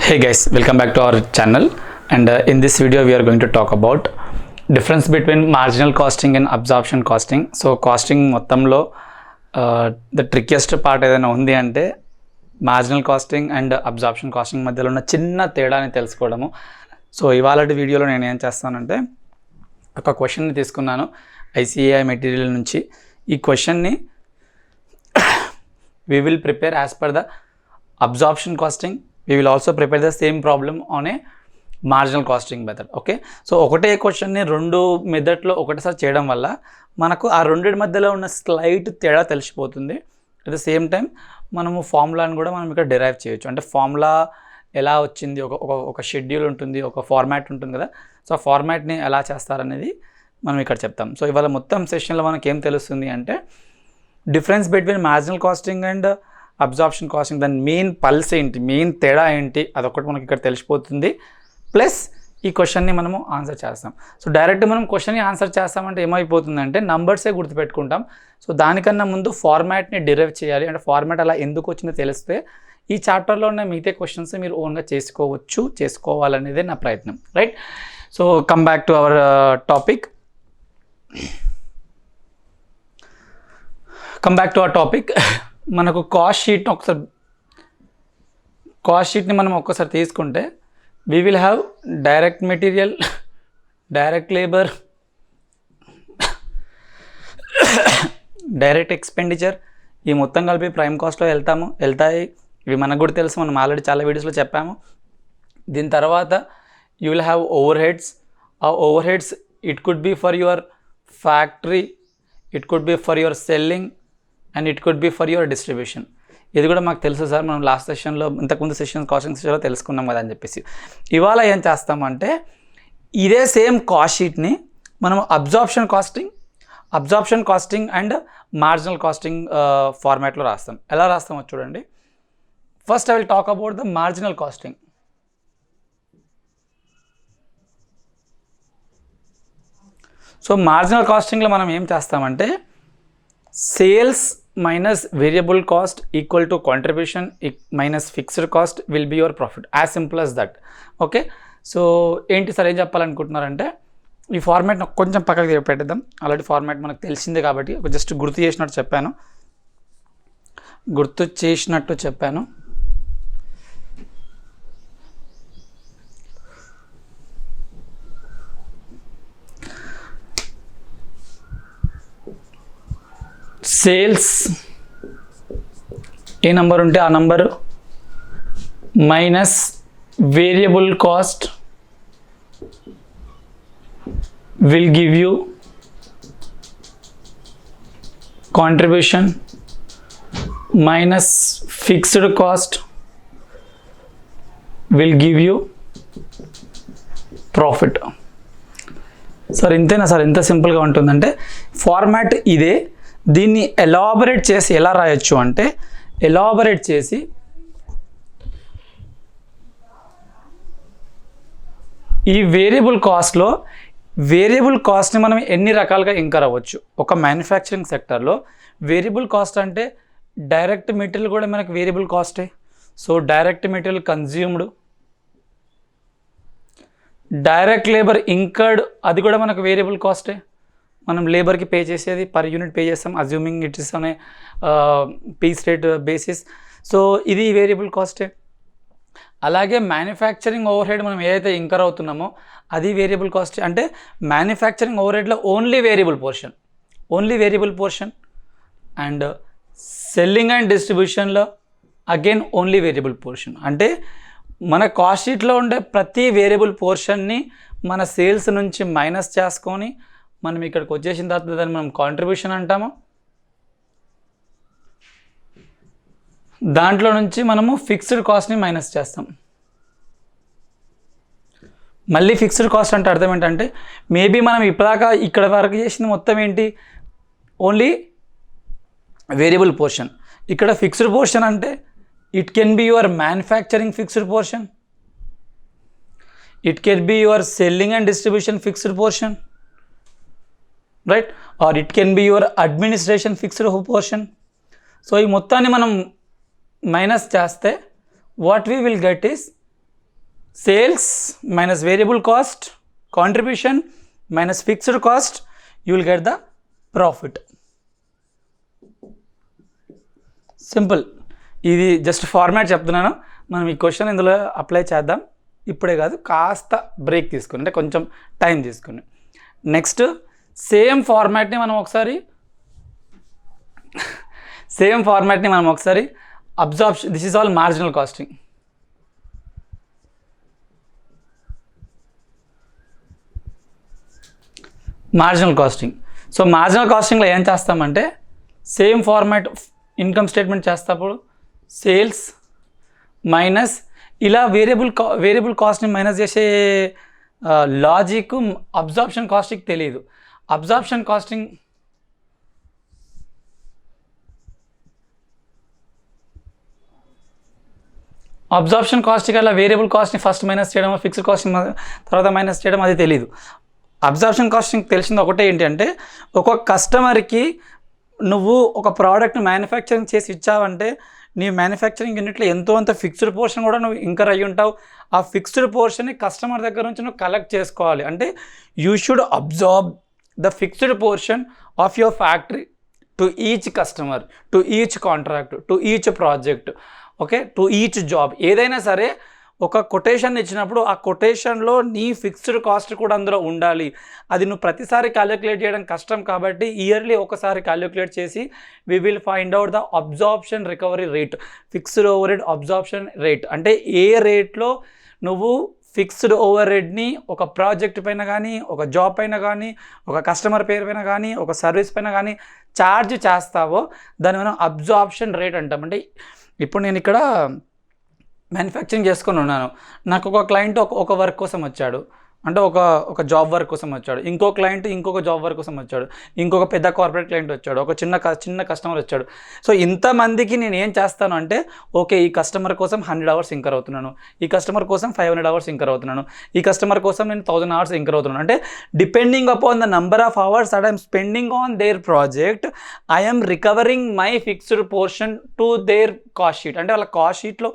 Hey guys, welcome back to our channel, and in this video we are going to talk about difference between marginal costing and absorption costing. So costing మొత్తంలో the trickiest part ఏదైనా ఉంది అంటే marginal costing and absorption costing మధ్యలో ఉన్న చిన్న తేడాని తెలుసుకోవడము. So ఇవాళ వీడియోలో నేను ఏం చేస్తానంటే ఒక క్వశ్చన్ని తీసుకున్నాను ICAI మెటీరియల్ నుంచి. ఈ క్వశ్చన్ని we will prepare as per the absorption costing. We will also prepare the same problem on a marginal costing method. Okay, so ఒకటే క్వశ్చన్ని రెండు మెథడ్లో ఒకటేసారి చేయడం వల్ల మనకు ఆ రెండింటి మధ్యలో ఉన్న స్లైట్ తేడా తెలిసిపోతుంది. అట్ ద సేమ్ టైం మనము ఫార్ములాని కూడా మనం ఇక్కడ డిరైవ్ చేయొచ్చు. అంటే ఫార్ములా ఎలా వచ్చింది, ఒక షెడ్యూల్ ఉంటుంది, ఒక ఫార్మాట్ ఉంటుంది కదా. సో ఆ ఫార్మాట్ని ఎలా చేస్తారనేది మనం ఇక్కడ చెప్తాం. సో ఇవాళ మొత్తం సెషన్లో మనకి ఏం తెలుస్తుంది అంటే difference between marginal costing and absorption costing, దాని మెయిన్ పల్స్ ఏంటి, మెయిన్ తేడా ఏంటి, అదొకటి మనకి ఇక్కడ తెలిసిపోతుంది. ప్లస్ ఈ క్వశ్చన్ని మనము ఆన్సర్ చేస్తాం. సో డైరెక్ట్ మనం క్వశ్చన్ని ఆన్సర్ చేస్తామంటే ఏమైపోతుందంటే నంబర్సే గుర్తుపెట్టుకుంటాం. సో దానికన్నా ముందు ఫార్మాట్ని డిరైవ్ చేయాలి. అంటే ఫార్మాట్ అలా ఎందుకు వచ్చిందో తెలిస్తే ఈ చాప్టర్లో ఉన్న మిగతా క్వశ్చన్స్ మీరు ఓన్గా చేసుకోవాలనేదే నా ప్రయత్నం. Right, so come back to our topic. మనకు కాస్ట్ షీట్ని మనం ఒక్కసారి తీసుకుంటే we will have direct material, direct labor, direct expenditure, ఈ మొత్తం కలిపి ప్రైమ్ కాస్ట్లో వెళ్తాయి. ఇవి మనకు కూడా తెలుసు, మనం ఆల్రెడీ చాలా వీడియోస్లో చెప్పాము. దీని తర్వాత you will have overheads. ఆ overheads it could be for your factory, it could be for your selling and it could be for your distribution. ఇది కూడా మాకు తెలుసు సార్, మనం లాస్ట్ సెషన్లో ఇంతకుముందు కాస్టింగ్ సెషన్లో తెలుసుకున్నాం కదా అని చెప్పేసి. ఇవాళ ఏం చేస్తామంటే ఇదే సేమ్ కాస్ట్ షీట్ని మనం absorption costing and marginal costing ఫార్మాట్లో రాస్తాం. ఎలా రాస్తామో చూడండి. First I will talk about the marginal costing. So marginal కాస్టింగ్లో మనం ఏం చేస్తామంటే sales minus variable cost equal to contribution minus fixed cost will be your profit. As simple as that. Okay, so ఏంటి సార్ ఏం చెప్పాలనుకుంటున్నారంటే ఈ format కొంచెం పక్కకి పెట్టేద్దాం. ఆల్రెడీ ఫార్మాట్ మనకు తెలిసిందే కాబట్టి జస్ట్ గుర్తు చేసినట్టు చెప్పాను. సేల్స్ ఏ నంబర్ ఉంటే ఆ number minus variable cost will give you contribution minus fixed cost will give you profit. Sir ఇంతేనా సార్, ఎంత సింపుల్గా ఉంటుందంటే ఫార్మాట్ ఇదే. దీన్ని ఎలాబరేట్ చేసి ఎలా రాయొచ్చు అంటే ఈ వేరియబుల్ కాస్ట్ని మనం ఎన్ని రకాలుగా ఇంకర్ అవ్వచ్చు. ఒక మ్యానుఫ్యాక్చరింగ్ సెక్టర్లో వేరియబుల్ కాస్ట్ అంటే డైరెక్ట్ మెటీరియల్ కూడా మనకు వేరియబుల్ కాస్టే. So direct material consumed, direct labour incurred, అది కూడా మనకు వేరియబుల్ కాస్టే. మనం లేబర్కి పే చేసేది పర్ యూనిట్ పే చేస్తాం, అజ్యూమింగ్ ఇట్ ఇస్ అనే పీస్ రేట్ బేసిస్. సో ఇది వేరియబుల్ కాస్టే. అలాగే మ్యానుఫ్యాక్చరింగ్ ఓవర్ హెడ్ మనం ఏదైతే ఇంకర్ అవుతున్నామో అది వేరియబుల్ కాస్టే. అంటే మ్యానుఫ్యాక్చరింగ్ ఓవర్ హెడ్లో only variable portion and selling and డిస్ట్రిబ్యూషన్లో అగైన్ ఓన్లీ వేరియబుల్ పోర్షన్. అంటే మన కాస్ట్ షీట్లో ఉండే ప్రతి వేరియబుల్ పోర్షన్ని మన సేల్స్ నుంచి మైనస్ చేసుకొని మనం ఇక్కడికి వచ్చేసిన తర్వాత దాన్ని మనం కాంట్రిబ్యూషన్ అంటాము. దాంట్లో నుంచి మనము ఫిక్స్డ్ కాస్ట్ని మైనస్ చేస్తాం. మళ్ళీ ఫిక్స్డ్ కాస్ట్ అంటే అర్థం ఏంటంటే మేబీ మనం ఇప్పటిదాకా ఇక్కడ వరకు చేసింది మొత్తం ఏంటి, ఓన్లీ వేరియబుల్ పోర్షన్. ఇక్కడ ఫిక్స్డ్ పోర్షన్ అంటే it can be your manufacturing fixed portion, it can be your selling and distribution fixed portion, right, or it can be your administration fixed portion. So ఈ మొత్తాన్ని మనం minus చేస్తే what we will get is sales minus variable cost contribution minus fixed cost, you will get the profit. Simple. ఇది just format చెప్తున్నాను. మనం ఈ question ఇందులో apply చేద్దాం. ఇప్పుడే కాదు, కాస్త బ్రేక్ తీసుకుని, అంటే కొంచెం టైం తీసుకుని. నెక్స్ట్ సేమ్ ఫార్మాట్ని మనం ఒకసారి absorption, this is all marginal costing. So marginal కాస్టింగ్లో ఏం చేస్తామంటే సేమ్ ఫార్మాట్ ఇన్కమ్ స్టేట్మెంట్ చేస్తప్పుడు సేల్స్ మైనస్, ఇలా వేరియబుల్ కాస్ట్ని మైనస్ చేసే లాజిక్ అబ్జార్ప్షన్ కాస్టింగ్ తెలియదు. అబ్జార్ప్షన్ కాస్టింగ్ అలా వేరియబుల్ కాస్ట్ని ఫస్ట్ మైనస్ చేయడం, ఫిక్స్డ్ కాస్ట్ని తర్వాత మైనస్ చేయడం అది తెలియదు. అబ్జార్ప్షన్ కాస్టింగ్ తెలిసింది ఒకటే ఏంటంటే, ఒక్కొక్క కస్టమర్కి నువ్వు ఒక ప్రోడక్ట్ని మ్యానుఫ్యాక్చరింగ్ చేసి ఇచ్చావంటే నీ మ్యానుఫ్యాక్చరింగ్ యూనిట్లో ఎంతో అంత ఫిక్స్డ్ పోర్షన్ కూడా నువ్వు ఇంకర్ అయ్యి ఉంటావు. ఆ ఫిక్స్డ్ పోర్షన్ని కస్టమర్ దగ్గర నుంచి నువ్వు కలెక్ట్ చేసుకోవాలి. అంటే you should absorb the fixed portion of your factory to each customer, to each contract, to each project, okay, to each job. ఏదైనా సరే ఒక కొటేషన్ ఇచ్చినప్పుడు ఆ కొటేషన్లో నీ ఫిక్స్డ్ కాస్ట్ కూడా అందులో ఉండాలి. అది నువ్వు ప్రతిసారి క్యాలిక్యులేట్ చేయడం కష్టం కాబట్టి ఇయర్లీ ఒకసారి క్యాలిక్యులేట్ చేసి we will find out the absorption recovery rate, fixed overhead absorption rate. అంటే ఏ రేట్లో నువ్వు ఫిక్స్డ్ ఓవర్ హెడ్ని ఒక ప్రాజెక్ట్ పైన కానీ, ఒక జాబ్ పైన కానీ, ఒక కస్టమర్ పేరు పైన కానీ, ఒక సర్వీస్ పైన కానీ ఛార్జ్ చేస్తావో దాన్ని మనం అబ్జార్ప్షన్ రేట్ అంటాం. అంటే ఇప్పుడు నేను ఇక్కడ మ్యానుఫ్యాక్చరింగ్ చేసుకొని ఉన్నాను, నాకు ఒక క్లయింట్ ఒక వర్క్ కోసం వచ్చాడు, అంటే ఒక జాబ్ వర్క్ కోసం వచ్చాడు, ఇంకో క్లయింట్ ఇంకొక జాబ్ వర్క్ కోసం వచ్చాడు, ఇంకొక పెద్ద కార్పొరేట్ క్లయింట్ వచ్చాడు, ఒక చిన్న కస్టమర్ వచ్చాడు. సో ఇంతమందికి నేను ఏం చేస్తాను అంటే, ఓకే ఈ కస్టమర్ కోసం 100 అవర్స్ ఇంకర్ అవుతున్నాను, ఈ కస్టమర్ కోసం 500 అవర్స్ ఇంకర్ అవుతున్నాను, ఈ కస్టమర్ కోసం నేను 1000 అవర్స్ ఇంకర్ అవుతున్నాను. అంటే depending upon the number of hours that I'm spending on their project, I'm recovering my fixed portion to their cost sheet. అంటే వాళ్ళ కాస్ట్ షీట్లో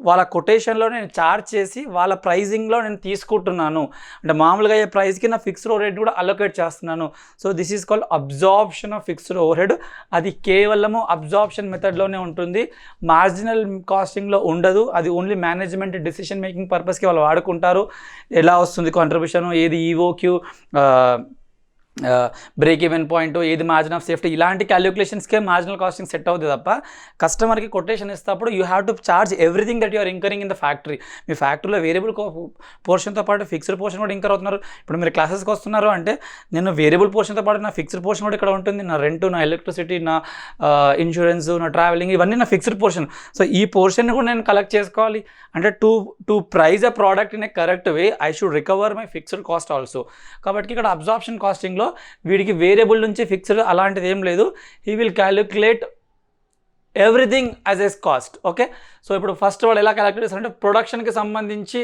వాళ్ళ కొటేషన్లో నేను ఛార్జ్ చేసి వాళ్ళ ప్రైజింగ్లో నేను తీసుకుంటున్నాను. అంటే మామూలుగా అయ్యే ప్రైస్కి నా ఫిక్స్డ్ ఓవర్ హెడ్ కూడా అలొకేట్ చేస్తున్నాను. So this is called absorption of fixed over head. అది కేవలము అబ్జార్ప్షన్ మెథడ్లోనే ఉంటుంది, మార్జినల్ కాస్టింగ్లో ఉండదు. అది ఓన్లీ మేనేజ్మెంట్ డెసిషన్ మేకింగ్ పర్పస్కి వాళ్ళు వాడుకుంటారు. ఎలా వస్తుంది కాంట్రిబ్యూషన్, ఏది ఈఓక్యూ, బ్రేక్ ఈవెన్ పాయింట్, ఏది మార్జిన్ ఆఫ్ సేఫ్టీ, ఇలాంటి క్యాలిక్యులేషన్స్కే మార్జినల్ కాస్టింగ్ సెట్ అవుతుంది తప్ప కస్టమర్కి కొటేషన్ ఇస్తేప్పుడు you have to charge everything that you are incurring in the factory. మీ ఫ్యాక్టరీలో వేరియబుల్ పోర్షన్తో పాటు ఫిక్స్డ్ పోర్షన్ కూడా ఇంకర్ అవుతున్నారు. ఇప్పుడు మీరు క్లాసెస్కి వస్తున్నారు అంటే నేను వేరియబుల్ పోర్షన్తో పాటు నా ఫిక్స్డ్ పోర్షన్ కూడా ఇక్కడ ఉంటుంది. నా రెంట్, నా ఎలక్ట్రిసిటీ, నా ఇన్సూరెన్స్, నా ట్రావెలింగ్, ఇవన్నీ నా ఫిక్స్డ్ పోర్షన్. సో ఈ పోర్షన్ని కూడా నేను కలెక్ట్ చేసుకోవాలి. అంటే to price a product in a correct way I should recover my fixed cost also. కాబట్టి ఇక్కడ అబ్జార్ప్షన్ కాస్టింగ్లో వీడికి వేరియబుల్ నుంచి ఫిక్స్డ్ అలాంటిది ఏం లేదు. He will calculate everything as is cost. Okay, so ఇప్పుడు ఫస్ట్ వాళ్ళు ఎలా క్యాలిక్యులేట్ చేస్తారంటే ప్రొడక్షన్కి సంబంధించి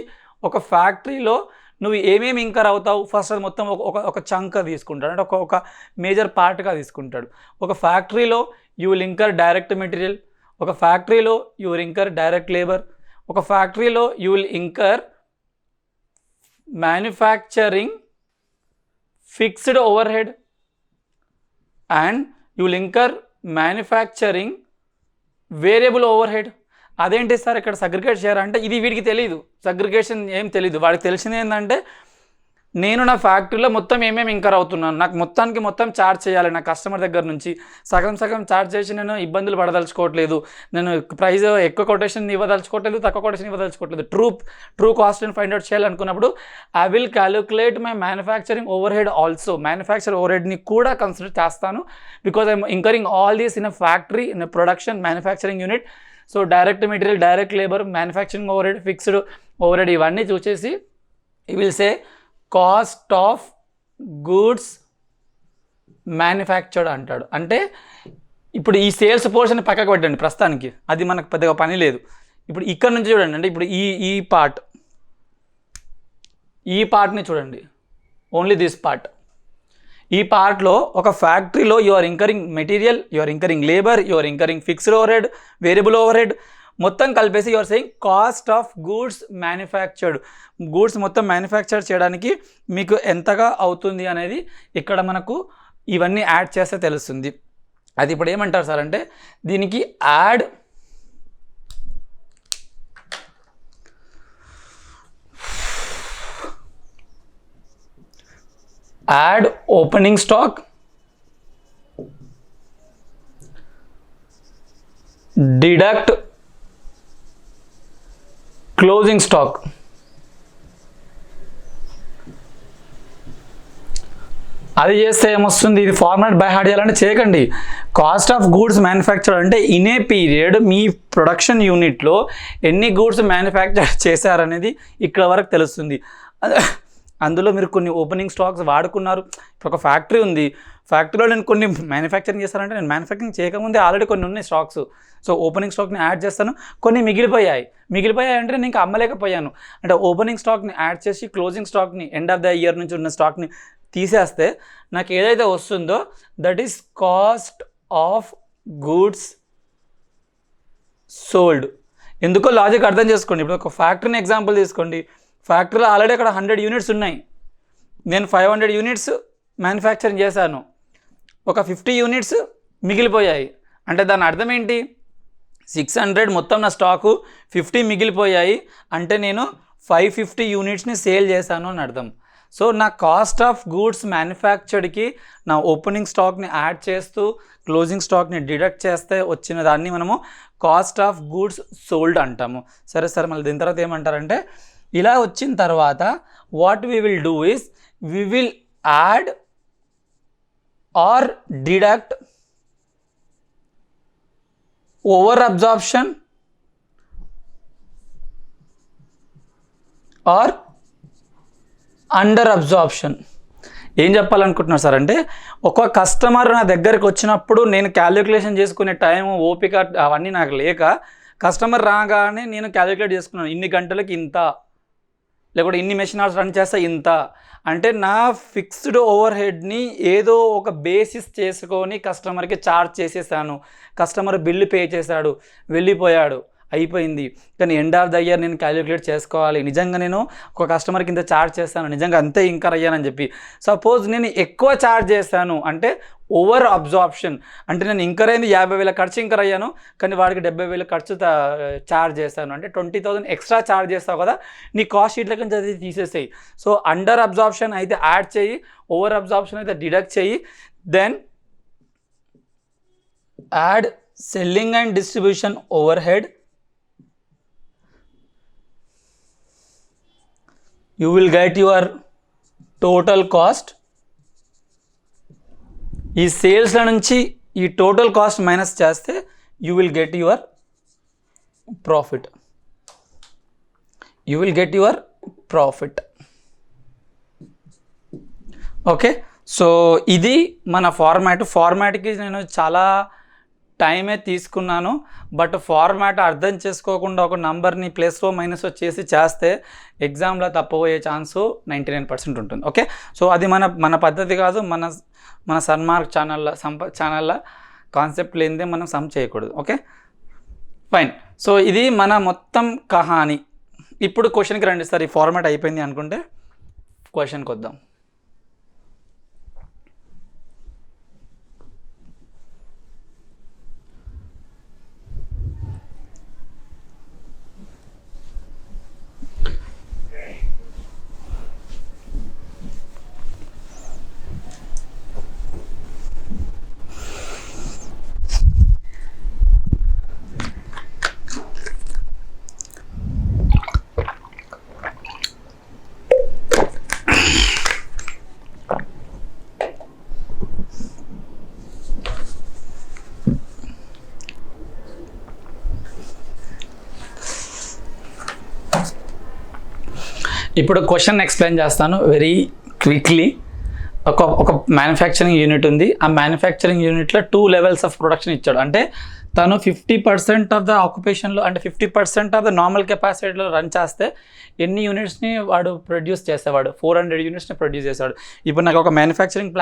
ఒక ఫ్యాక్టరీలో నువ్వు ఏమేమి ఇంకర్ అవుతావు ఫస్ట్ అది మొత్తం ఒక చంక్ తీసుకుంటాడు, అంటే ఒక మేజర్ పార్ట్గా తీసుకుంటాడు. ఒక ఫ్యాక్టరీలో you will incur direct material, ఒక ఫ్యాక్టరీలో you will incur direct labour, ఒక ఫ్యాక్టరీలో you will incur manufacturing fixed over head and you will incur manufacturing variable over head. అదేంటి సార్ ఇక్కడ సగ్రిగేట్ చేయాలంటే ఇది వీడికి తెలియదు, సగ్రిగేషన్ ఏం తెలియదు. వాడికి తెలిసింది ఏంటంటే నేను నా ఫ్యాక్టరీలో మొత్తం ఏమేమి ఇంకర్ అవుతున్నాను, నాకు మొత్తం ఛార్జ్ చేయాలి. నా కస్టమర్ దగ్గర నుంచి సగం ఛార్జ్ చేసి నేను ఇబ్బందులు పడదలుచుకోవట్లేదు, నేను ప్రైస్ ఎక్కువ కొటేషన్ ఇవ్వదలుచుకోవట్లేదు, తక్కువ కొటేషన్ ఇవ్వదలుచుకోవట్లేదు. ట్రూ కాస్ట్ ఫైండ్ అవుట్ చేయాలనుకున్నప్పుడు I will calculate my manufacturing overhead also. Manufacture ఓవర్ హెడ్ని కూడా కన్సిడర్ చేస్తాను because I'm incurring all these in a factory, in a production manufacturing unit. So direct material, direct labour, manufacturing overhead, fixed overhead, ఇవన్నీ చూసేసి ఈ will say cost of goods manufactured అంటాడు. అంటే ఇప్పుడు ఈ sales portion పక్కకు పెట్టండి ప్రస్తుతానికి, అది మనకు పెద్దగా పని లేదు. ఇప్పుడు ఇక్కడ నుంచి చూడండి, అంటే ఇప్పుడు ఈ పార్ట్ని చూడండి, ఓన్లీ దిస్ పార్ట్. ఈ పార్ట్లో ఒక ఫ్యాక్టరీలో you are incurring material, you are incurring labour, you are incurring fixed overhead, variable overhead. మొత్తం కలిపేసి your saying cost of goods manufactured, goods మొత్తం మ్యానుఫ్యాక్చర్ చేయడానికి మీకు ఎంతగా అవుతుంది అనేది ఇక్కడ మనకు ఇవన్నీ యాడ్ చేస్తే తెలుస్తుంది. అది ఇప్పుడు ఏమంటారు సార్ అంటే దీనికి add opening stock, deduct closing stock. అది చేస్తే ఏమొస్తుంది, ఇది ఫార్మాట్ బై హార్ట్ చేయాలంటే చేయకండి. కాస్ట్ ఆఫ్ గూడ్స్ మ్యానుఫ్యాక్చర్ అంటే in a period me production యూనిట్లో ఎన్ని గూడ్స్ మ్యానుఫ్యాక్చర్ చేశారనేది ఇక్కడ వరకు తెలుస్తుంది. అందులో మీరు కొన్ని ఓపెనింగ్ స్టాక్స్ వాడుకున్నారు. ఇప్పుడు ఒక ఫ్యాక్టరీ ఉంది, ఫ్యాక్టరీలో నేను కొన్ని మ్యానుఫ్యాక్చరింగ్ చేస్తానంటే నేను మ్యానుఫ్యాక్చరింగ్ చేయకముందే ఆల్రెడీ కొన్ని ఉన్నాయి స్టాక్స్. సో ఓపెనింగ్ స్టాక్ని యాడ్ చేస్తాను, కొన్ని మిగిలిపోయాయి అంటే నేను ఇంకా అమ్మలేకపోయాను అంటే ఓపెనింగ్ స్టాక్ని యాడ్ చేసి క్లోజింగ్ స్టాక్ని ఎండ్ ఆఫ్ ద ఇయర్ నుంచి ఉన్న స్టాక్ని తీసేస్తే నాకు ఏదైతే వస్తుందో that is cost of goods sold. ఎందుకో లాజిక్ అర్థం చేసుకోండి. ఇప్పుడు ఒక ఫ్యాక్టరీని ఎగ్జాంపుల్ తీసుకోండి. ఫ్యాక్టరీలో ఆల్రెడీ అక్కడ 100 యూనిట్స్ ఉన్నాయి, నేను 500 యూనిట్స్ మ్యానుఫ్యాక్చరింగ్ చేశాను, ఒక 50 యూనిట్స్ మిగిలిపోయాయి. అంటే దాని అర్థం ఏంటి, 600 మొత్తం నా స్టాకు, 50 మిగిలిపోయాయి అంటే నేను 550 యూనిట్స్ని సేల్ చేశాను అని అర్థం. సో నా కాస్ట్ ఆఫ్ గూడ్స్ మ్యానుఫ్యాక్చర్డ్కి నా ఓపెనింగ్ స్టాక్ని యాడ్ చేస్తూ క్లోజింగ్ స్టాక్ని డిడక్ట్ చేస్తే వచ్చిన దాన్ని మనము కాస్ట్ ఆఫ్ గూడ్స్ సోల్డ్ అంటాము. సరే సార్, మళ్ళీ దీని తర్వాత ఏమంటారంటే ఇలా వచ్చిన తర్వాత what we will do is we will add or deduct over absorption or under absorption. ఏం చెప్పాలనుకుంటున్నారు సార్ అంటే ఒక కస్టమర్ నా దగ్గరికి వచ్చినప్పుడు నేను క్యాలిక్యులేషన్ చేసుకునే టైం ఓపిక అవన్నీ నాకు లేక కస్టమర్ రాగానే నేను క్యాలిక్యులేట్ చేసుకున్నాను, ఇన్ని గంటలకి ఇంత, లేకపోతే ఇన్ని మెషిన్ అవర్స్ రన్ చేస్తే ఇంత అంటే నా ఫిక్స్డ్ ఓవర్ హెడ్ని ఏదో ఒక బేసిస్ చేసుకొని కస్టమర్కి ఛార్జ్ చేసేసాను. కస్టమర్ బిల్లు పే చేశాడు, వెళ్ళిపోయాడు, అయిపోయింది. కానీ ఎండ్ ఆఫ్ ద ఇయర్ నేను క్యాలిక్యులేట్ చేసుకోవాలి, నిజంగా నేను ఒక కస్టమర్కి ఇంత ఛార్జ్ చేస్తాను, నిజంగా అంతే ఇంకర్ అయ్యానని చెప్పి. సపోజ్ నేను ఎక్కువ ఛార్జ్ చేశాను అంటే ఓవర్ అబ్జార్ప్షన్, అంటే నేను ఇంకర్ అయింది 50,000 ఖర్చు ఇంకర్ అయ్యాను, కానీ వాడికి 70,000 ఖర్చు ఛార్జ్ చేశాను అంటే 20,000 ఎక్స్ట్రా ఛార్జ్ చేస్తావు కదా, నీ కాస్ట్ షీట్ల నుంచి అది తీసేసేయి. సో అండర్ అబ్జార్ప్షన్ అయితే యాడ్ చేయి, ఓవర్ అబ్జార్ప్షన్ అయితే డిడక్ట్ చేయి. Then add selling and distribution overhead, you will get your total cost. ఈ సేల్స్ల నుంచి ఈ టోటల్ కాస్ట్ మైనస్ చేస్తే you will get your profit. You will get your profit. Okay, so ఇది మన ఫార్మాట్కి నేను చాలా టైమే తీసుకున్నాను. బట్ ఫార్మాట్ అర్థం చేసుకోకుండా ఒక నంబర్ని ప్లస్ఓ మైనస్ చేసి చేస్తే ఎగ్జామ్లో తప్పబోయే ఛాన్సు 99% ఉంటుంది. ఓకే, సో అది మన పద్ధతి కాదు. మన సన్మార్క్ ఛానల్లో కాన్సెప్ట్ లేనిదే మనం సమ్ చేయకూడదు. Okay fine. సో ఇది మన మొత్తం కహాని. ఇప్పుడు క్వశ్చన్కి రండి సార్. ఈ ఫార్మాట్ అయిపోయింది అనుకుంటే క్వశ్చన్కి వద్దాం. ఇప్పుడు క్వశ్చన్ ఎక్స్ప్లెయిన్ చేస్తాను వెరీ క్విక్లీ. ఒక మ్యానుఫ్యాక్చరింగ్ యూనిట్ ఉంది. ఆ మ్యానుఫ్యాక్చరింగ్ యూనిట్లో 2 లెవెల్స్ ఆఫ్ ప్రొడక్షన్ ఇచ్చాడు. అంటే తను 50% ఆఫ్ ద ఆక్యుపేషన్లో, అంటే 50% ఆఫ్ ద నార్మల్ కెపాసిటీలో రన్ చేస్తే ఎన్ని యూనిట్స్ని వాడు ప్రొడ్యూస్ చేసేవాడు, 400 యూనిట్స్ని ప్రొడ్యూస్ చేశాడు. ఇప్పుడు నాకు ఒక మ్యానుఫ్యాక్చరింగ్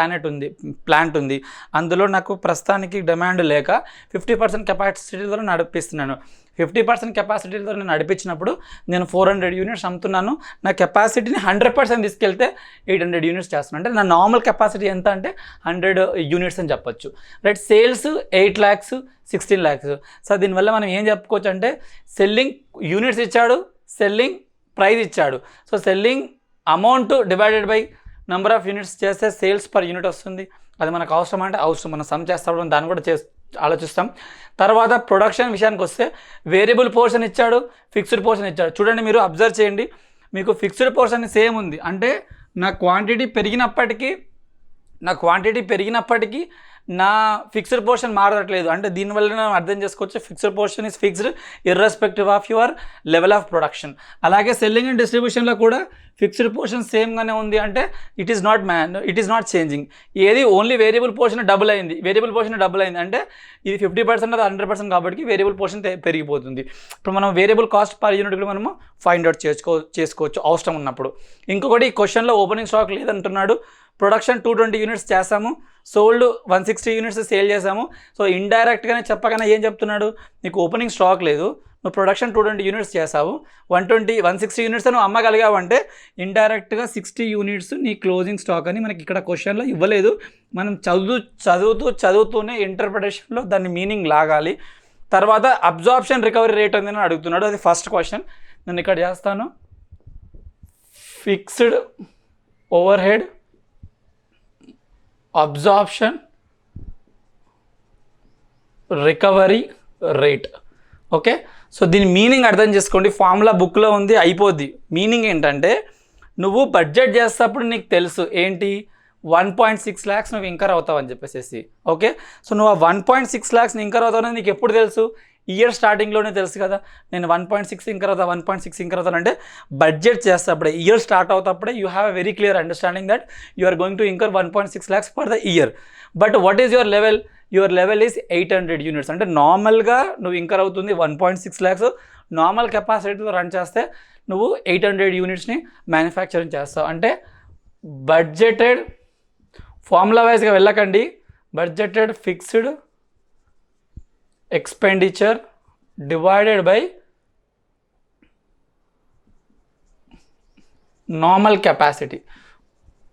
ప్లాంట్ ఉంది. అందులో నాకు ప్రస్తుతానికి డిమాండ్ లేక 50% కెపాసిటీలో నడిపిస్తున్నాను. 50% కెపాసిటీతో నేను నడిపించినప్పుడు నేను 400 యూనిట్స్ అమ్ముతున్నాను, నా కెపాసిటీని 100% తీసుకెళ్తే 800 యూనిట్స్ చేస్తున్నాను. అంటే నా నార్మల్ కెపాసిటీ ఎంత అంటే 100 యూనిట్స్ అని చెప్పొచ్చు, right. Sales 8 lakhs 16 lakhs. So దీనివల్ల మనం ఏం చెప్పుకోవచ్చు అంటే సెల్లింగ్ యూనిట్స్ ఇచ్చాడు, సెల్లింగ్ ప్రైస్ ఇచ్చాడు. So selling amount divided by number of units చేస్తే సేల్స్ పర్ యూనిట్ వస్తుంది. అది మనకు అవసరం అంటే అవసరం, మనం సమ్ చేస్తాం, దాన్ని కూడా ఆలోచిస్తాం. తర్వాత ప్రొడక్షన్ విషయానికి వస్తే వేరియబుల్ పోర్షన్ ఇచ్చాడు, ఫిక్స్డ్ పోర్షన్ ఇచ్చాడు. చూడండి, మీరు అబ్జర్వ్ చేయండి, మీకు ఫిక్స్డ్ పోర్షన్ సేమ్ ఉంది. అంటే నా క్వాంటిటీ పెరిగినప్పటికీ నా ఫిక్స్డ్ పోర్షన్ మారట్లేదు. అంటే దీనివల్ల మనం అర్థం చేసుకోవచ్చు fixed portion is fixed irrespective of your level of production. అలాగే సెల్లింగ్ అండ్ డిస్ట్రిబ్యూషన్లో కూడా ఫిక్స్డ్ పోర్షన్ సేమ్గానే ఉంది. అంటే ఇట్ ఈస్ నాట్ చేంజింగ్. ఏది ఓన్లీ వేరియబుల్ పోర్షన్ డబుల్ అయింది అంటే ఇది 50% అది 100% కాబట్టి వేరియబుల్ పోర్షన్ పెరిగిపోతుంది. ఇప్పుడు మనం వేరియబుల్ కాస్ట్ పర్ యూనిట్ కూడా మనము ఫైండ్ అవుట్ చేసుకోవచ్చు అవసరం ఉన్నప్పుడు. ఇంకొకటి ఈ క్వశ్చన్లో ఓపెనింగ్ స్టాక్ లేదంటున్నాడు. ప్రొడక్షన్ 220 యూనిట్స్ చేసాము, సోల్డ్ 160 యూనిట్స్ సేల్ చేసాము. సో ఇండైరెక్ట్గానే చెప్పగానే ఏం చెప్తున్నాడు, నీకు ఓపెనింగ్ స్టాక్ లేదు, నువ్వు ప్రొడక్షన్ 220 యూనిట్స్ చేసావు, 160 యూనిట్స్ నువ్వు అమ్మగలిగావు అంటే ఇండైరెక్ట్గా 60 యూనిట్స్ నీ క్లోజింగ్ స్టాక్ అని మనకి ఇక్కడ క్వశ్చన్లో ఇవ్వలేదు. మనం చదువుతూనే ఇంటర్ప్రిటేషన్లో దాన్ని మీనింగ్ లాగాలి. తర్వాత అబ్జార్ప్షన్ రికవరీ రేట్ అని అడుగుతున్నాడు, అది ఫస్ట్ క్వశ్చన్. నేను ఇక్కడ చేస్తాను. Fixed overhead absorption recovery rate. Okay, so దీని మీనింగ్ అర్థం చేసుకోండి. ఫార్ములా బుక్లో ఉంది, అయిపోద్ది. మీనింగ్ ఏంటంటే నువ్వు బడ్జెట్ చేసేటప్పుడు నీకు తెలుసు ఏంటి 1.6 lakhs నువ్వు ఇంకర్ అవుతావు అని చెప్పేసి. ఓకే, సో నువ్వు ఆ 1.6 lakhs ఇంకర్ అవుతావు అనేది నీకు ఎప్పుడు తెలుసు? ఇయర్ స్టార్టింగ్లోనే తెలుసు కదా, నేను 1.6 ఇంకర్ అవుతాను అంటే బడ్జెట్ చేసేటప్పుడే, ఇయర్ స్టార్ట్ అవుతప్పుడే you have a very clear understanding that you are going to incur 1.6 lakhs for the year. But what is your level? Your level is 800 units. అంటే నార్మల్గా నువ్వు ఇంకర్ అవుతుంది 1.6 lakhs. నార్మల్ కెపాసిటీతో రన్ చేస్తే నువ్వు 800 యూనిట్స్ని manufacturing చేస్తావు. అంటే budgeted, formula వైజ్గా వెళ్ళకండి, budgeted fixed expenditure divided by normal capacity.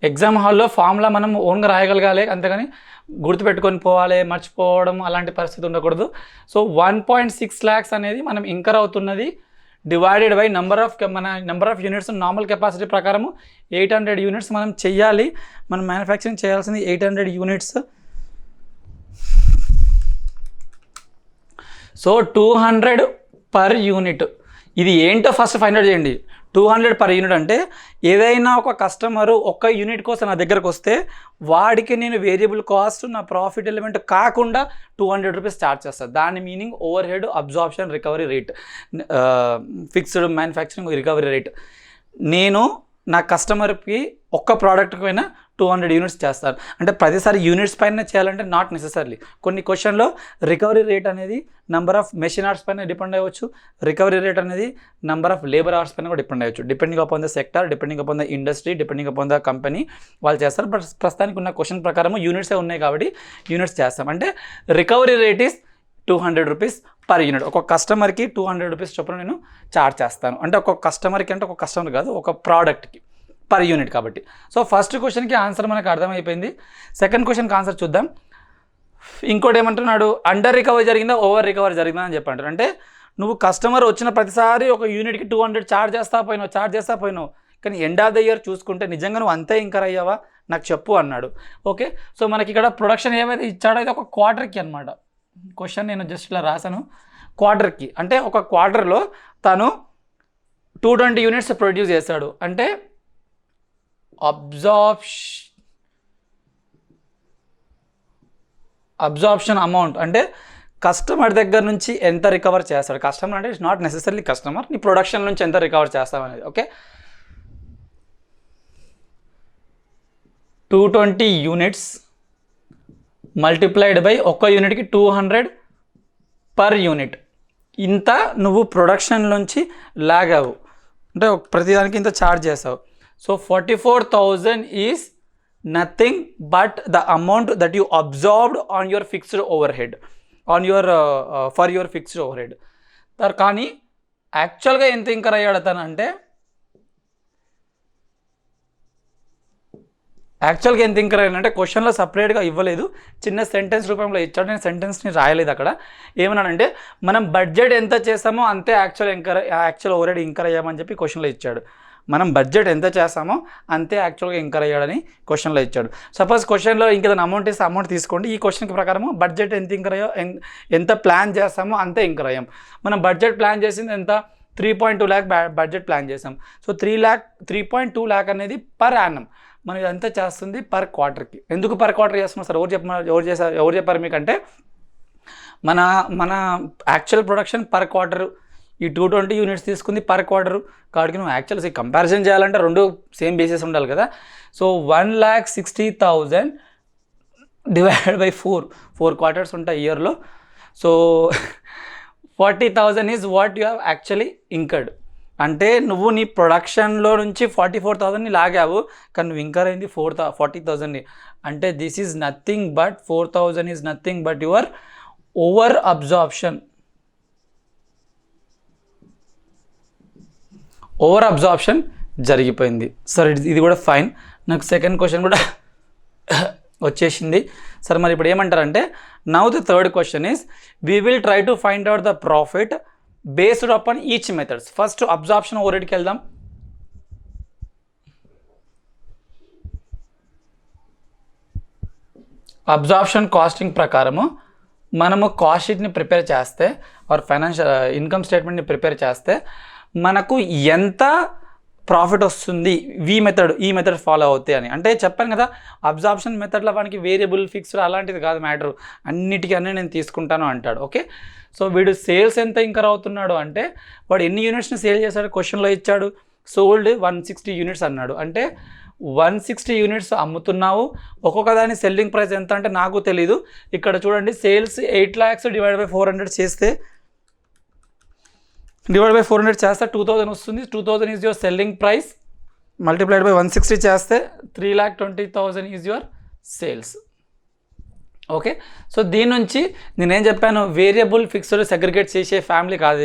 Exam హాల్లో ఫార్ములా మనం ఓన్గా రాయగలగాలి, అంతేగాని గుర్తుపెట్టుకొని పోవాలి, మర్చిపోవడం అలాంటి పరిస్థితి ఉండకూడదు. సో 1.6 lakhs అనేది మనం ఇంకర్ అవుతున్నది divided by number of units. Normal capacity ప్రకారం 800 యూనిట్స్ మనం చెయ్యాలి. మనం మ్యానుఫ్యాక్చరింగ్ చేయాల్సింది 800 యూనిట్స్. So 200 per unit. ఇది ఏంటో ఫస్ట్ ఫైండ్ అవుట్ చేయండి. 200 పర్ యూనిట్ అంటే ఏదైనా ఒక కస్టమరు ఒక్క యూనిట్ కోసం నా దగ్గరకు వస్తే వాడికి నేను వేరియబుల్ కాస్ట్ నా ప్రాఫిట్ ఎలిమెంట్ కాకుండా 200 రూపీస్ ఛార్జ్ చేస్తాను. దాని meaning over head absorption recovery rate, fixed manufacturing recovery rate. నేను నా కస్టమర్కి ఒక్క ప్రోడక్ట్కి పైన 200 యూనిట్స్ చేస్తారు. అంటే ప్రతిసారి యూనిట్స్ పైన చేయాలంటే నాట్ నెసెసర్లీ. కొన్ని క్వశ్చన్లో రికవరీ రేట్ అనేది నెంబర్ ఆఫ్ మెషిన్ అవర్స్ పైన డిపెండ్ అవ్వచ్చు, రికవరీ రేట్ అనేది నెంబర్ ఆఫ్ లేబర్ అవర్స్ పైన కూడా డిపెండ్ అవ్వచ్చు. Depending upon the sector, depending upon the industry, depending upon the company వాళ్ళు చేస్తారు. బట్ ప్రస్తుతానికి ఉన్న క్వశ్చన్ ప్రకారం యూనిట్సే ఉన్నాయి కాబట్టి యూనిట్స్ చేస్తాం. అంటే recovery rate is 200 rupees per unit. ఒక కస్టమర్కి 200 రూపీస్ చొప్పున నేను ఛార్జ్ చేస్తాను. అంటే ఒక కస్టమర్కి అంటే ఒక కస్టమర్ కాదు, ఒక ప్రోడక్ట్కి పర్ యూనిట్ కాబట్టి. సో ఫస్ట్ క్వశ్చన్కి ఆన్సర్ మనకు అర్థమైపోయింది. సెకండ్ క్వశ్చన్కి ఆన్సర్ చూద్దాం. ఇంకోటి ఏమంటున్నాడు, అండర్ రికవరీ జరిగిందా ఓవర్ రికవరీ జరిగిందా అని చెప్పంటారు. అంటే నువ్వు కస్టమర్ వచ్చిన ప్రతిసారి ఒక యూనిట్కి 200 ఛార్జ్ చేస్తా పోయినావు, కానీ ఎండ్ ఆఫ్ ద ఇయర్ చూసుకుంటే నిజంగా నువ్వు అంతే ఇంకర్ అయ్యావా నాకు చెప్పు అన్నాడు. ఓకే, సో మనకి ఇక్కడ ప్రొడక్షన్ ఏమైతే ఇచ్చాడో ఇది ఒక క్వార్టర్కి అనమాట. క్వశ్చన్ నేను జస్ట్ ఇలా రాశాను, క్వార్టర్కి. అంటే ఒక క్వార్టర్లో తను 220 యూనిట్స్ ప్రొడ్యూస్ చేశాడు. అంటే అబ్జార్ప్షన్ అమౌంట్ అంటే కస్టమర్ దగ్గర నుంచి ఎంత రికవర్ చేస్తాడు. కస్టమర్ అంటే ఇట్స్ నాట్ నెసెసరీ కస్టమర్, నీ ప్రొడక్షన్ నుంచి ఎంత రికవర్ చేస్తావు అనేది. ఓకే, 220 యూనిట్స్ మల్టిప్లైడ్ బై ఒక్క యూనిట్కి 200 పర్ యూనిట్. ఇంత నువ్వు ప్రొడక్షన్ నుంచి లాగావు అంటే ప్రతిదానికి ఇంత ఛార్జ్ చేసావు. So 44,000 is nothing but the amount that you absorbed on your fixed over head, for your fixed over head. కానీ యాక్చువల్గా ఎంత ఇంకర్ అయ్యాడు తను అంటే యాక్చువల్గా ఎంత ఇంకర్ అయ్యాడంటే క్వశ్చన్లో సపరేట్గా ఇవ్వలేదు, చిన్న సెంటెన్స్ రూపంలో ఇచ్చాడు. నేను సెంటెన్స్ని రాయలేదు అక్కడ. ఏమన్నాడంటే మనం బడ్జెట్ ఎంత చేస్తామో అంతే యాక్చువల్ ఓవర్ ఇంకర్ అయ్యామని చెప్పి క్వశ్చన్లో ఇచ్చాడు. మనం బడ్జెట్ ఎంత చేస్తామో అంతే యాక్చువల్గా ఇంకర్ అయ్యాడని క్వశ్చన్లో ఇచ్చాడు. సపోజ్ క్వశ్చన్లో ఇంకేదైనా అమౌంట్ ఇస్తే అమౌంట్ తీసుకోండి. ఈ క్వశ్చన్కి ప్రకారము బడ్జెట్ ఎంత ఇంకర్ అయ్యో ఎంత ప్లాన్ చేస్తామో అంతే ఇంకర్ అయ్యాం. మనం బడ్జెట్ ప్లాన్ చేసింది ఎంత 3.2 lakh బడ్జెట్ ప్లాన్ చేసాం. సో 3.2 lakh అనేది పర్ యానం. మనం ఇదంతా చేస్తుంది పర్ క్వార్టర్కి. ఎందుకు పర్ క్వార్టర్ చేస్తున్నాం సార్? ఎవరు చెప్పారు మీకంటే మన యాక్చువల్ ప్రొడక్షన్ పర్ క్వార్టర్ ఈ 220 యూనిట్స్ తీసుకుంది పర్ క్వార్టర్ కాబట్టి నువ్వు యాక్చువల్ కంపారిజన్ చేయాలంటే రెండు సేమ్ బేసిస్ ఉండాలి కదా. సో 1,60,000 డివైడెడ్ బై 4 క్వార్టర్స్ ఉంటాయి ఇయర్లో. So 40,000 is what you have actually incurred. అంటే నువ్వు నీ ప్రొడక్షన్లో నుంచి 44,000ని లాగావు, కానీ నువ్వు ఇంకర్ అయింది 40,000ని. అంటే this is nothing but 4,000 is nothing but your over absorption జరిగిపోయింది. సరే ఇది కూడా ఫైన్. నాకు సెకండ్ క్వశ్చన్ కూడా వచ్చేసింది. సరే మరి ఇప్పుడు ఏమంటారంటే now the third question is we will try to find out the profit based upon each methods. First absorption ఓవర్ హెడ్కి వెళ్దాం. అబ్జార్ప్షన్ కాస్టింగ్ ప్రకారము మనము కాస్ట్ షీట్ని ప్రిపేర్ చేస్తే ఆర్ ఫైనాన్షియల్ ఇన్కమ్ స్టేట్మెంట్ని ప్రిపేర్ చేస్తే మనకు ఎంత ప్రాఫిట్ వస్తుంది ఈ మెథడ్ ఫాలో అవుతాయి అని. అంటే చెప్పాను కదా అబ్జార్ప్షన్ మెథడ్లో వానికి వేరియబుల్ ఫిక్స్డ్ అలాంటిది కాదు మ్యాటర్, అన్నిటికీ నేను తీసుకుంటాను అంటాడు. ఓకే, సో వీడు సేల్స్ ఎంత ఇంకర్ అవుతున్నాడు అంటే వాడు ఎన్ని యూనిట్స్ని సేల్ చేశాడు క్వశ్చన్లో ఇచ్చాడు. సోల్డ్ 160 యూనిట్స్ అన్నాడు. అంటే 160 యూనిట్స్ అమ్ముతున్నావు. ఒక్కొక్క దాని సెల్లింగ్ ప్రైస్ ఎంత అంటే నాకు తెలీదు. ఇక్కడ చూడండి సేల్స్ 8 lakhs డివైడ్ బై 400 చేస్తే 2,000 వస్తుంది. 2,000 is your selling price multiplied by 160 చేస్తే 3,20,000 is your sales. Okay, so దీని నుంచి నేనేం చెప్పాను, వేరియబుల్ ఫిక్స్డ్ సెగ్రిగేట్ చేసే ఫ్యామిలీ కాదు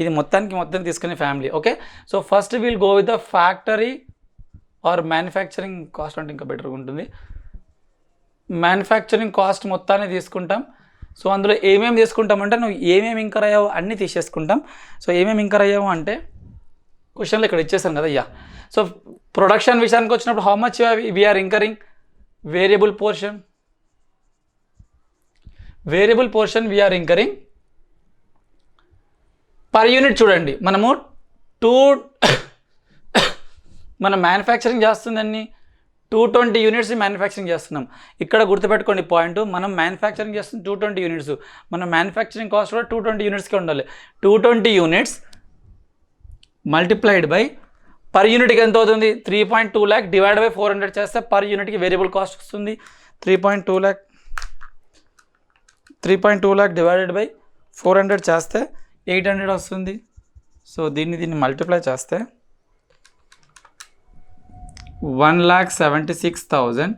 ఇది మొత్తం తీసుకునే family. Okay, so first will go with the factory or manufacturing cost అంటే ఇంకా బెటర్గా ఉంటుంది. మ్యానుఫ్యాక్చరింగ్ కాస్ట్ మొత్తాన్ని తీసుకుంటాం. సో అందులో ఏమేమి తీసుకుంటామంటే నువ్వు ఏమేమి ఇంకర్ అయ్యావు అన్నీ తీసేసుకుంటాం. సో ఏమేమి ఇంకర్ అయ్యావు అంటే క్వశ్చన్లో ఇక్కడ ఇచ్చేసాను కదా. సో ప్రొడక్షన్ విషయానికి వచ్చినప్పుడు how much we're incurring variable portion we're incurring per unit. చూడండి మనము మనం మ్యానుఫ్యాక్చరింగ్ చేస్తుందని 220 యూనిట్స్ మ్యానుఫ్యాక్చరింగ్ చేస్తున్నాం. ఇక్కడ గుర్తుపెట్టుకోండి పాయింట్, మనం మ్యానుఫ్యాక్చరింగ్ చేస్తుంది 220 యూనిట్స్. మన మ్యానుఫ్యాక్చరింగ్ కాస్ట్ కూడా 220 యూనిట్స్కే ఉండాలి. 220 యూనిట్స్ మల్టిప్లైడ్ బై పర్ యూనిట్కి ఎంత అవుతుంది 3.2 lakh డివైడ్ బై 400 చేస్తే పర్ యూనిట్కి వేరియబుల్ కాస్ట్ వస్తుంది 3.2 lakh డివైడెడ్ బై 400 చేస్తే 800 వస్తుంది. సో దీన్ని మల్టిప్లై చేస్తే 1,76,000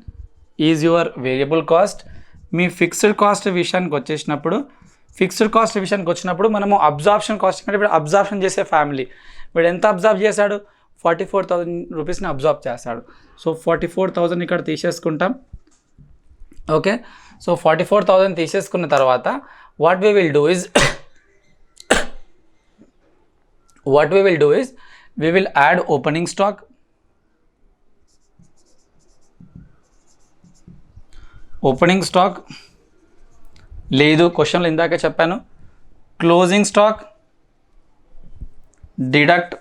is your variable cost. Me fixed cost విషయానికి వచ్చినప్పుడు మనము అబ్జార్ప్షన్ కాస్ట్ అంటే ఇప్పుడు అబ్జార్ప్షన్ చేసే ఫ్యామిలీ వీడు ఎంత అబ్జార్బ్ చేశాడు 44,000 రూపీస్ని అబ్జార్బ్ చేశాడు. సో 44,000 ఇక్కడ తీసేసుకుంటాం. ఓకే, సో 44,000 తీసేసుకున్న తర్వాత what we will do is we will add opening stock. Opening stock లేదు, క్వశ్చన్లో ఇందాక చెప్పాను. Closing stock deduct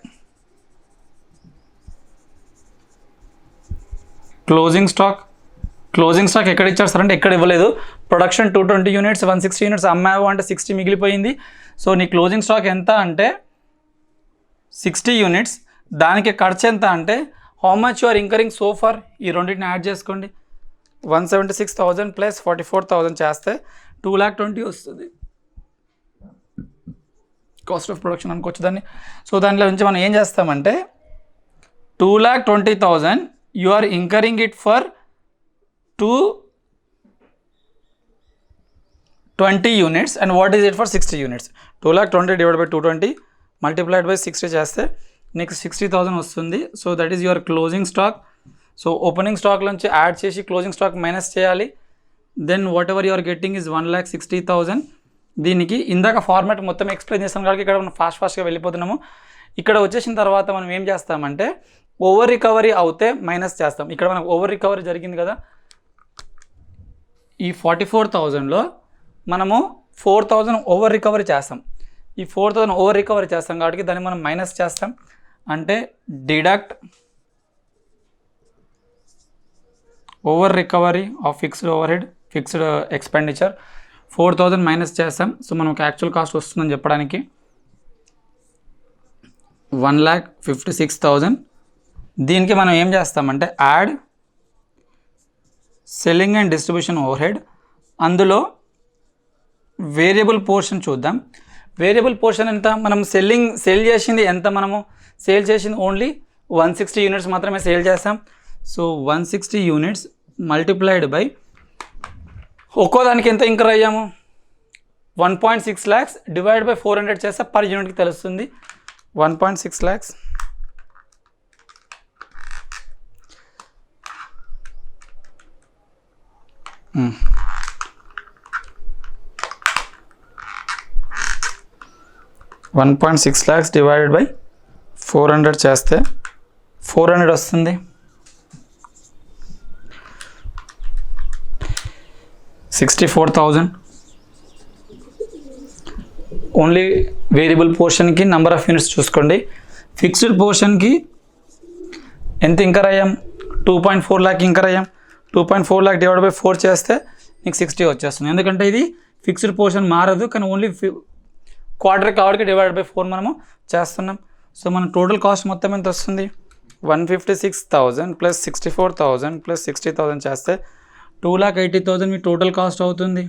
closing stock ఎక్కడ ఇచ్చారు సార్ అంటే ఎక్కడ ఇవ్వలేదు. ప్రొడక్షన్ 220 యూనిట్స్ 160 యూనిట్స్ అమ్మావు అంటే 60 మిగిలిపోయింది. సో నీ క్లోజింగ్ స్టాక్ ఎంత అంటే 60 యూనిట్స్. దానికి ఖర్చు ఎంత అంటే how much you are incurring so far. ఈ రెండింటిని యాడ్ చేసుకోండి. 176,000 ప్లస్ 44,000 చేస్తే 2,20,000 వస్తుంది కాస్ట్ ఆఫ్ ప్రొడక్షన్ అనుకోవచ్చు దాన్ని. సో దాంట్లో నుంచి మనం ఏం చేస్తామంటే 2,20,000 you are incurring it for 220 units and what is it for 60 units. 2,20,000 divide by 220 multiplied by 60 చేస్తే నెక్స్ట్ 60,000 వస్తుంది. So that is your closing stock. So opening stock నుంచి యాడ్ చేసి క్లోజింగ్ స్టాక్ మైనస్ చేయాలి. Then whatever you're getting is 1,60,000. దీనికి ఇందాక format మొత్తం explain చేస్తాం కాబట్టి ఇక్కడ మనం ఫాస్ట్గా వెళ్ళిపోతున్నాము. ఇక్కడ వచ్చేసిన తర్వాత మనం ఏం చేస్తామంటే ఓవర్ రికవరీ అవుతే మైనస్ చేస్తాం. ఇక్కడ మనకు ఓవర్ రికవరీ జరిగింది కదా, ఈ 44,000లో మనము 4,000 ఓవర్ రికవరీ చేస్తాం. ఈ 4,000 ఓవర్ రికవరీ చేస్తాం కాబట్టి దాన్ని మనం మైనస్ చేస్తాం. అంటే deduct over recovery of fixed overhead, fixed expenditure 4,000 minus చేస్తాం. సో మనకు యాక్చువల్ కాస్ట్ వస్తుందని చెప్పడానికి 1,56,000. దీనికి మనం ఏం చేస్తామంటే add selling and distribution over head. అందులో వేరియబుల్ పోర్షన్ చూద్దాం. వేరియబుల్ పోర్షన్ ఎంత, మనం సేల్ చేసింది ఎంత, మనము సేల్ చేసింది ఓన్లీ 160 యూనిట్స్ మాత్రమే సేల్ చేస్తాం. సో 160 యూనిట్స్ మల్టిప్లైడ్ బై ఒక్కో దానికి ఎంత ఇంకర్ అయ్యాము 1.6 lakhs డివైడ్ బై 400 చేస్తే పర్ యూనిట్కి తెలుస్తుంది 1.6 lakhs. $1.6 lakhs డివైడెడ్ బై 400 చేస్తే 400 వస్తుంది. 64,000. ఓన్లీ వేరియబుల్ పోర్షన్కి నెంబర్ ఆఫ్ యూనిట్స్ చూసుకోండి. ఫిక్స్డ్ పోర్షన్కి ఎంత ఇంకర్ అయ్యాం 2.4 lakh ఇంకర్ అయ్యాం. 2.4 lakh డివైడ్ బై 4 చేస్తే నీకు 60 వచ్చేస్తుంది. ఎందుకంటే ఇది ఫిక్స్డ్ పోర్షన్ మారదు, కానీ ఓన్లీ క్వార్టర్ కాబట్టి డివైడ్ బై 4 మనము చేస్తున్నాం. సో మన టోటల్ కాస్ట్ మొత్తం ఎంత వస్తుంది 156,000 ప్లస్ 64,000 ప్లస్ 60,000 చేస్తే 2,80,000 మీ టోటల్ కాస్ట్ అవుతుంది.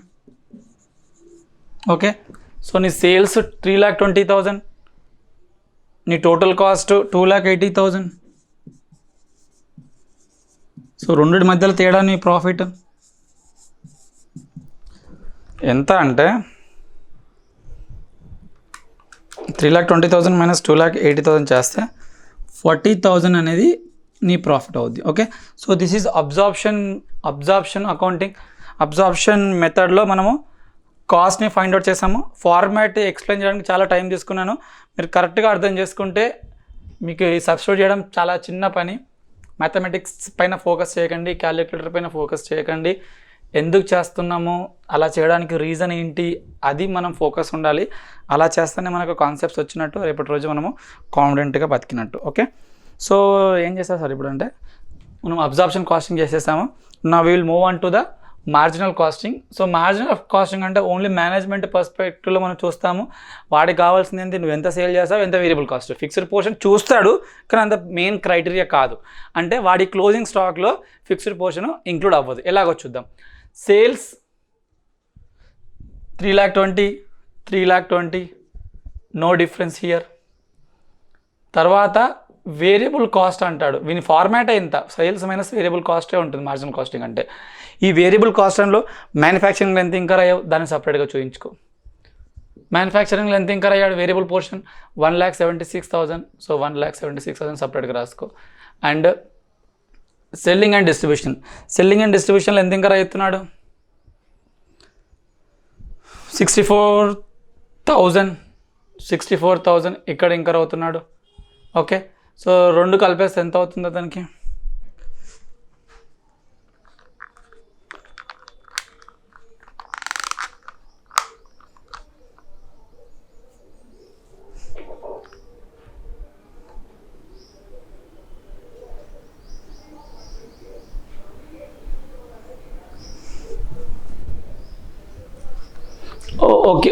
ఓకే, సో నీ సేల్స్ 3,20,000, నీ టోటల్ కాస్ట్ 2,80,000. సో రెండింటి మధ్యలో తేడా నీ ప్రాఫిట్ ఎంత అంటే 3,20,000 మైనస్ 2,80,000 చేస్తే 40,000 అనేది నీ ప్రాఫిట్ అవుద్ది. Okay, so this is absorption accounting. Absorption మెథడ్లో మనము కాస్ట్ని ఫైండ్ అవుట్ చేసాము. ఫార్మాట్ ఎక్స్ప్లెయిన్ చేయడానికి చాలా టైం తీసుకున్నాను. మీరు కరెక్ట్గా అర్థం చేసుకుంటే మీకు ఈ సబ్స్టిట్యూట్ చేయడం చాలా చిన్న పని. మ్యాథమెటిక్స్ పైన ఫోకస్ చేయకండి, క్యాలిక్యులేటర్ పైన ఫోకస్ చేయకండి. ఎందుకు చేస్తున్నాము, అలా చేయడానికి రీజన్ ఏంటి, అది మనం ఫోకస్ ఉండాలి. అలా చేస్తేనే మనకు కాన్సెప్ట్స్ వచ్చినట్టు, రేపటి రోజు మనము కాన్ఫిడెంట్గా బతికినట్టు. ఓకే, సో ఏం చేస్తారు సార్ ఇప్పుడు అంటే మనం అబ్జార్ప్షన్ కాస్టింగ్ చేసేసాము. నా will move on to the marginal costing. So marginal casting అంటే ఓన్లీ మేనేజ్మెంట్ పర్స్పెక్టివ్లో మనం చూస్తాము. వాడికి కావాల్సింది ఏంటి, నువ్వు ఎంత సేల్ చేస్తావు, ఎంత వేరియబుల్ కాస్ట్. ఫిక్స్డ్ పోర్షన్ చూస్తాడు కానీ అంత మెయిన్ క్రైటీరియా కాదు. అంటే వాడి క్లోజింగ్ స్టాక్లో ఫిక్స్డ్ పోర్షన్ ఇంక్లూడ్ అవ్వదు. ఎలాగో చూద్దాం. Sales 3,20,000 no difference here. తర్వాత వేరియబుల్ కాస్ట్ అంటాడు, వీని ఫార్మాట్ ఎంత, సేల్స్ మైనస్ వేరియబుల్ కాస్టే ఉంటుంది మార్జినల్ కాస్టింగ్ అంటే. ఈ వేరియబుల్ కాస్ట్లో మ్యానుఫ్యాక్చరింగ్లో ఎంత ఇంకర్ అయ్యావు దాన్ని సపరేట్గా చూపించుకో. మ్యానుఫ్యాక్చరింగ్లో ఎంత ఇంకర్ అయ్యాడు వేరియబుల్ పోర్షన్ 1,76,000. సో 1,76,000 సపరేట్గా రాసుకో. అండ్ సెల్లింగ్ అండ్ డిస్ట్రిబ్యూషన్లో ఎంత ఇంకర్ అవుతున్నాడు 64,000 ఇక్కడ ఇంకర్ అవుతున్నాడు. ఓకే, సో రెండు కలిపేస్తే ఎంత అవుతుందో దానికి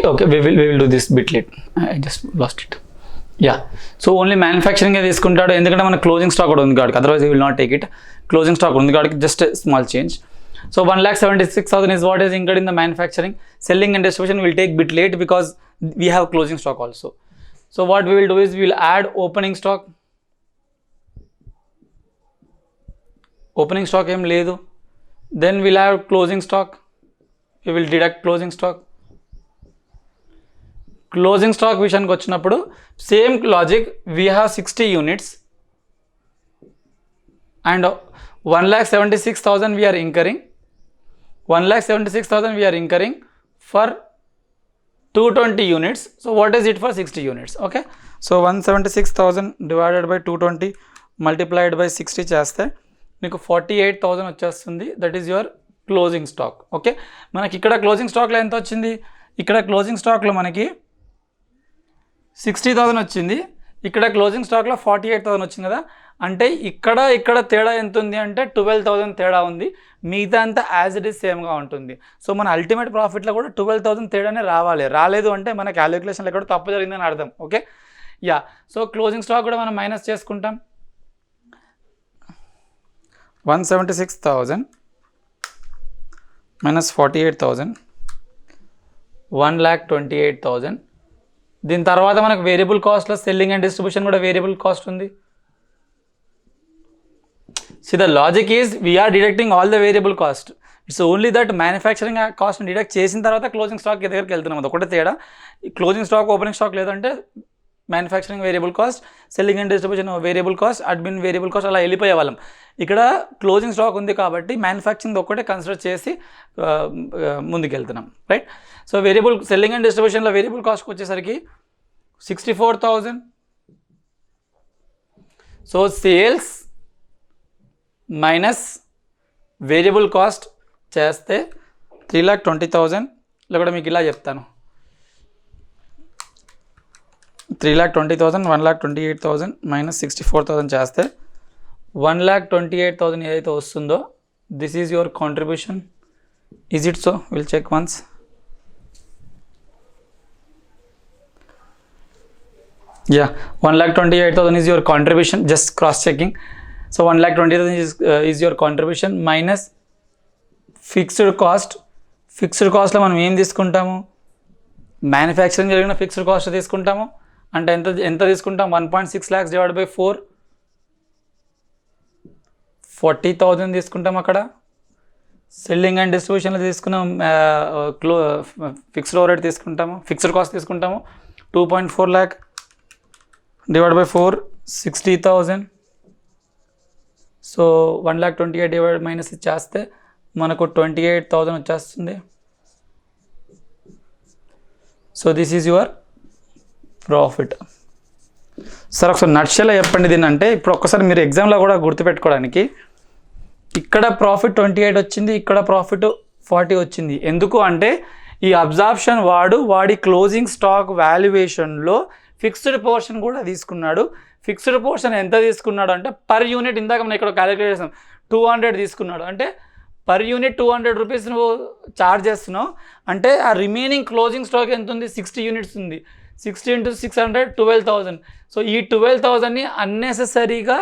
okay, we will do this bit late. I just lost it. Yeah, so only manufacturing తీసుకుంటాడు ఎందుకంటే మన క్లోజింగ్ స్టాక్ కూడా ఉంది కాబట్టి, otherwise he will not take it. Closing stock ఉంది కాబట్టి just a small change. So 1,76,000 is what is incurred in the manufacturing. Selling and distribution will take bit late because we have closing stock also. So what we will do is we will add opening stock. Opening stock ఏం లేదు. Then we'll have closing stock. We will deduct closing stock. Closing stock విషయానికి వచ్చినప్పుడు same logic, we have 60 units and 1,76,000 we are incurring. 1,76,000 we are incurring for 220 units. So what is it for 60 units? Okay. So 176,000 divided by 220 multiplied by 60 చేస్తే మీకు 48,000 వచ్చేస్తుంది. That is your closing stock. Okay, మనకి ఇక్కడ closing స్టాక్లో ఎంత వచ్చింది? ఇక్కడ closing స్టాక్లో మనకి 60,000 వచ్చింది. ఇక్కడ క్లోజింగ్ స్టాక్లో 48,000 వచ్చింది కదా. అంటే ఇక్కడ తేడా ఎంత ఉంది అంటే 12,000 తేడా ఉంది. మిగతా అంతా యాజ్ ఇట్ ఈస్ సేమ్గా ఉంటుంది. సో మన అల్టిమేట్ ప్రాఫిట్లో కూడా 12,000 తేడానే రావాలి. రాలేదు అంటే మన క్యాలిక్యులేషన్లో ఎక్కడ తప్పు జరిగిందని అర్థం. Okay, yeah. So closing stock కూడా మనం మైనస్ చేసుకుంటాం. 176,000 minus 48,000, 1,28,000. దీని తర్వాత మనకు వేరియబుల్ కాస్ట్లో సెల్లింగ్ అండ్ డిస్ట్రిబ్యూషన్ కూడా వేరియబుల్ కాస్ట్ ఉంది. See, the logic is we are deducting all the variable cost. It's only that manufacturing cost ని డిడక్ట్ చేసిన తర్వాత క్లోజింగ్ స్టాక్ దగ్గరికి వెళ్తున్నాం. అది ఒకటే తేడా. క్లోజింగ్ స్టాక్ ఓపెనింగ్ స్టాక్ లేదంటే manufacturing variable cost, selling and distribution variable cost, admin variable cost, అలా వెళ్ళిపోయే వాళ్ళం. ఇక్కడ క్లోజింగ్ స్టాక్ ఉంది కాబట్టి మ్యానుఫ్యాక్చరింగ్ ఒక్కటే కన్సిడర్ చేసి ముందుకెళ్తున్నాం, right. So variable selling and డిస్ట్రిబ్యూషన్లో వేరియబుల్ కాస్ట్కి వచ్చేసరికి 64,000. So sales minus variable cost చేస్తే 3,20,000. ఇలా కూడా మీకు ఇలా చెప్తాను. 3,20,000, 1,28,000 మైనస్ 64,000 చేస్తే 1,28,000 ఏదైతే వస్తుందో this is your contribution. Is it so? Will check once. Yeah, 1,28,000 is your contribution. Just cross checking. So 1,20,000 is your contribution minus fixed cost. Fixed కాస్ట్లో మనం ఏం తీసుకుంటాము? మ్యానుఫ్యాక్చరింగ్ జరిగిన ఫిక్స్డ్ కాస్ట్ తీసుకుంటాము. అంటే ఎంత తీసుకుంటాం? 1.6 lakhs డివైడ్ బై 4, 40,000 తీసుకుంటాం. అక్కడ సెల్లింగ్ అండ్ డిస్ట్రిబ్యూషన్లో తీసుకున్నాం, ఫిక్స్డ్ ఓవర్ హెడ్ తీసుకుంటాము, ఫిక్స్డ్ కాస్ట్ తీసుకుంటాము. 2.4 lakh divide by 4, 60,000. So 1,28,000 divide minus ఇచ్చేస్తే మనకు 28,000 వచ్చేస్తుంది. So this is your profit. Sir ఒకసారి నట్షెల్లో చెప్పండి దీన్ని. అంటే ఇప్పుడు ఒక్కసారి మీరు ఎగ్జామ్లో కూడా గుర్తుపెట్టుకోవడానికి, ఇక్కడ ప్రాఫిట్ 28 వచ్చింది, ఇక్కడ ప్రాఫిట్ 40 వచ్చింది. ఎందుకు అంటే ఈ అబ్జార్ప్షన్ వాడి క్లోజింగ్ స్టాక్ వాల్యుయేషన్లో ఫిక్స్డ్ పోర్షన్ కూడా తీసుకున్నాడు. ఫిక్స్డ్ పోర్షన్ ఎంత తీసుకున్నాడు అంటే పర్ యూనిట్, ఇందాక మనం ఇక్కడ క్యాలిక్యులేట్ చేసాం, 200 తీసుకున్నాడు. అంటే పర్ యూనిట్ 200 రూపీస్ నువ్వు ఛార్జ్ చేస్తున్నావు. అంటే ఆ రిమైనింగ్ క్లోజింగ్ స్టాక్ ఎంత ఉంది? 60 యూనిట్స్ ఉంది. 60 into 600, 12,000. సో ఈ 12,000ని అన్నెసెసరీగా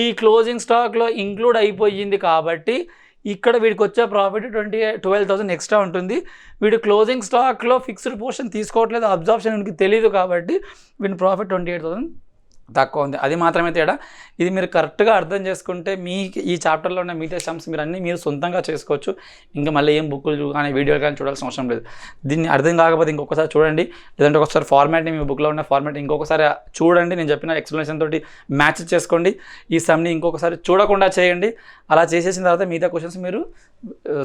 ఈ క్లోజింగ్ స్టాక్లో ఇంక్లూడ్ అయిపోయింది కాబట్టి ఇక్కడ వీడికి వచ్చే ప్రాఫిట్ 12,000 ఎక్స్ట్రా ఉంటుంది. వీడు క్లోజింగ్ స్టాక్లో ఫిక్స్డ్ పోర్షన్ తీసుకోవట్లేదు, అబ్జార్ప్షన్ వీడికి తెలియదు కాబట్టి వీడి ప్రాఫిట్ 28,000 తక్కువ ఉంది. అది మాత్రమే తేడా. ఇది మీరు కరెక్ట్గా అర్థం చేసుకుంటే మీకు ఈ చాప్టర్లో ఉన్న మిగతా సమ్స్ మీరు సొంతంగా చేసుకోవచ్చు. ఇంకా మళ్ళీ ఏం బుక్కులు కానీ వీడియోలు కానీ చూడాల్సిన అవసరం లేదు. దీన్ని అర్థం కాకపోతే ఇంకొకసారి చూడండి, లేదంటే ఒకసారి ఫార్మాట్ని మీ బుక్లో ఉన్న ఫార్మాట్ ఇంకొకసారి చూడండి. నేను చెప్పిన ఎక్స్ప్లెనేషన్ తోటి మ్యాచ్ చేసుకోండి. ఈ సమ్ని ఇంకొకసారి చూడకుండా చేయండి. అలా చేసేసిన తర్వాత మిగతా క్వశ్చన్స్ మీరు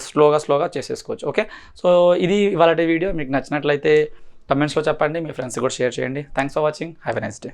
స్లోగా చేసేసుకోవచ్చు. ఓకే, సో ఇది ఇవాళ వీడియో. మీకు నచ్చినట్లయితే కమెంట్స్లో చెప్పండి, మీ ఫ్రెండ్స్ కూడా షేర్ చేయండి. Thanks for watching. Have a nice day.